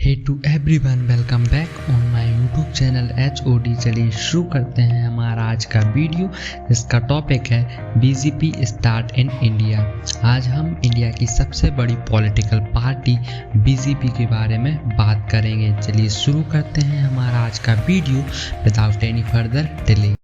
Hey to everyone, welcome back on my YouTube channel HOD। चलिए शुरू करते हैं हमारा आज का वीडियो। इसका टॉपिक है बीजेपी स्टार्ट इन इंडिया। आज हम इंडिया की सबसे बड़ी पॉलिटिकल पार्टी बीजेपी के बारे में बात करेंगे। चलिए शुरू करते हैं हमारा आज का video without any further delay.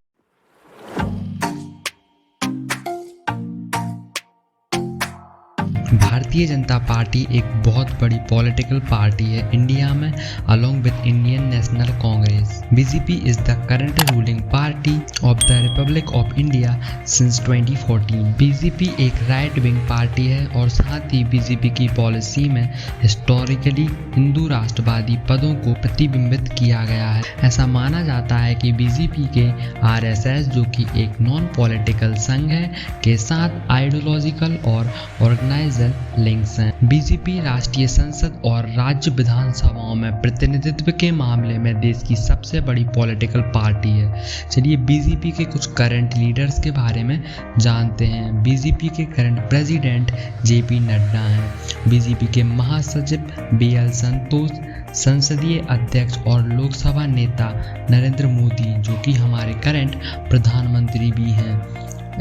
Bharatiya Janata party एक बहुत बड़ी पॉलिटिकल पार्टी है इंडिया में, along with Indian national Congress. BJP is the current ruling party of the Republic of India since 2014। BJP एक राइट विंग पार्टी है और साथ ही बीजेपी की पॉलिसी में हिस्टोरिकली हिंदू राष्ट्रवादी पदों को प्रतिबिंबित किया गया है। ऐसा माना जाता है कि बीजेपी के RSS, जो कि एक नॉन पॉलिटिकल संघ है, के साथ आइडियोलॉजिकल और ऑर्गेनाइजर लिंक्स हैं। बीजेपी राष्ट्रीय संसद और राज्य विधानसभाओं में प्रतिनिधित्व के मामले में देश की सबसे बड़ी पॉलिटिकल पार्टी है। चलिए बीजेपी के कुछ करंट लीडर्स के बारे में जानते हैं। बीजेपी के करंट प्रेसिडेंट JP नड्डा हैं। बीजेपी के महासचिव BL संतोष, संसदीय अध्यक्ष और लोकसभा नेता नरेंद्र मोदी, जो कि हमारे करंट प्रधानमंत्री भी हैं।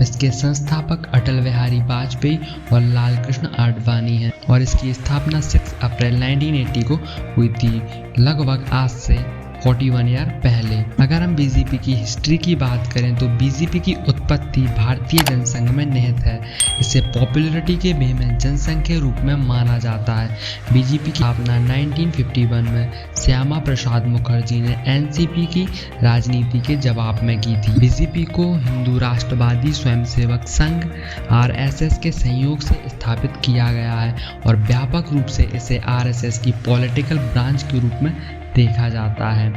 इसके संस्थापक अटल बिहारी वाजपेयी और लाल कृष्ण आडवाणी हैं और इसकी स्थापना 6 अप्रैल 1980 को हुई थी, लगभग आज से 41 ईयर पहले। अगर हम बीजेपी की हिस्ट्री की बात करें तो बीजेपी की उत्पत्ति भारतीय जनसंघ में निहित है। इसे पॉपुलरिटी के वे में जनसंघ के रूप में माना जाता है। बीजेपी की स्थापना 1951 में श्यामा प्रसाद मुखर्जी ने NCP की राजनीति के जवाब में की थी। बीजेपी को हिंदू राष्ट्रवादी स्वयंसेवक संघ RSS के सहयोग से स्थापित किया गया है और व्यापक रूप से इसे RSS की पॉलिटिकल ब्रांच के रूप में देखा जाता है।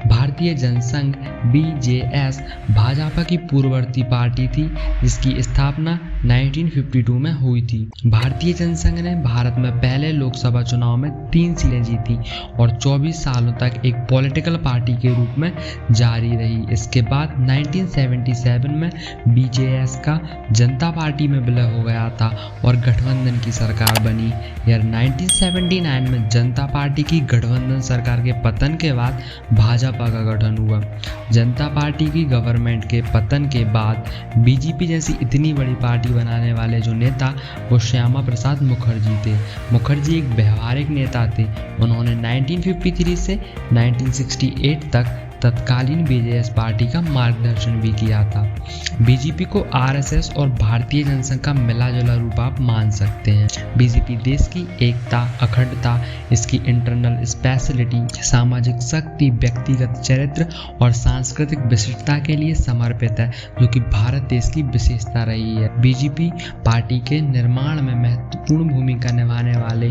भारतीय जनसंघ BJS भाजपा की पूर्ववर्ती पार्टी थी, जिसकी स्थापना 1952 में हुई थी। भारतीय जनसंघ ने भारत में पहले लोकसभा चुनाव में 3 सीटें जीती और 24 सालों तक एक पॉलिटिकल पार्टी के रूप में जारी रही। इसके बाद 1977 में BJS का जनता पार्टी में विलय हो गया था और गठबंधन की सरकार बनी। यार 1979 में जनता पार्टी की गठबंधन सरकार के पतन के बाद भाजपा का गठन हुआ। जनता पार्टी की गवर्नमेंट के पतन के बाद बीजेपी जैसी इतनी बड़ी पार्टी बनाने वाले जो नेता वो श्यामा प्रसाद मुखर्जी थे। मुखर्जी एक व्यवहारिक नेता थे। उन्होंने 1953 से 1968 तक तत्कालीन BJS पार्टी का मार्गदर्शन भी किया था। बीजेपी को RSS और भारतीय जनसंघ का मिला जुला रूप आप मान सकते हैं। बीजेपी देश की एकता, अखंडता, इसकी इंटरनल स्पेशलिटी, सामाजिक शक्ति, व्यक्तिगत चरित्र और सांस्कृतिक विशिष्टता के लिए समर्पित है, जो कि भारत देश की विशेषता रही है। बीजेपी पार्टी के निर्माण में महत्वपूर्ण भूमिका निभाने वाले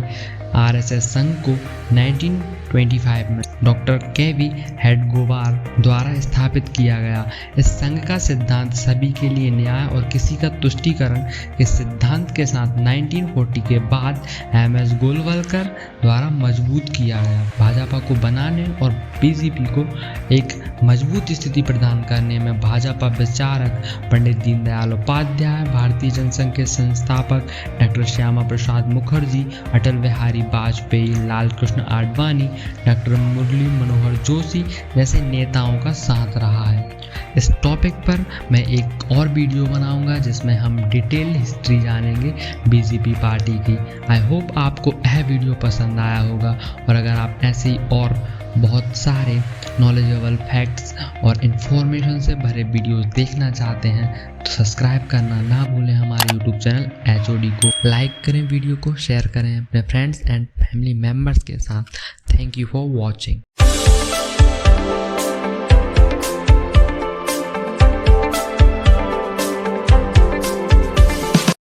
RSS संघ को 1925 में डॉक्टर KV हेडगेवार द्वारा स्थापित किया गया। इस संघ का सिद्धांत सभी के लिए न्याय और किसी का तुष्टीकरण के सिद्धांत के साथ 1940 के बाद MS गोलवलकर द्वारा मजबूत किया गया। भाजपा को बनाने और बीजेपी को एक मजबूत स्थिति प्रदान करने में भाजपा विचारक पंडित दीनदयाल उपाध्याय, भारतीय जनसंघ के संस्थापक डॉक्टर श्यामा प्रसाद मुखर्जी, अटल बिहारी वाजपेयी, लाल कृष्ण आडवाणी, डॉक्टर मुरली मनोहर जोशी जैसे नेताओं का साथ रहा है। इस टॉपिक पर मैं एक और वीडियो बनाऊंगा जिसमें हम डिटेल हिस्ट्री जानेंगे बीजेपी पार्टी की। आई होप आपको यह वीडियो पसंद आया होगा और अगर आप ऐसे ही और बहुत सारे नॉलेजेबल फैक्ट्स और इन्फॉर्मेशन से भरे वीडियोस देखना चाहते हैं तो सब्सक्राइब करना ना भूलें हमारे यूट्यूब चैनल HOD को। लाइक करें, वीडियो को शेयर करें अपने फ्रेंड्स एंड फैमिली मेम्बर्स के साथ। Thank you for watching.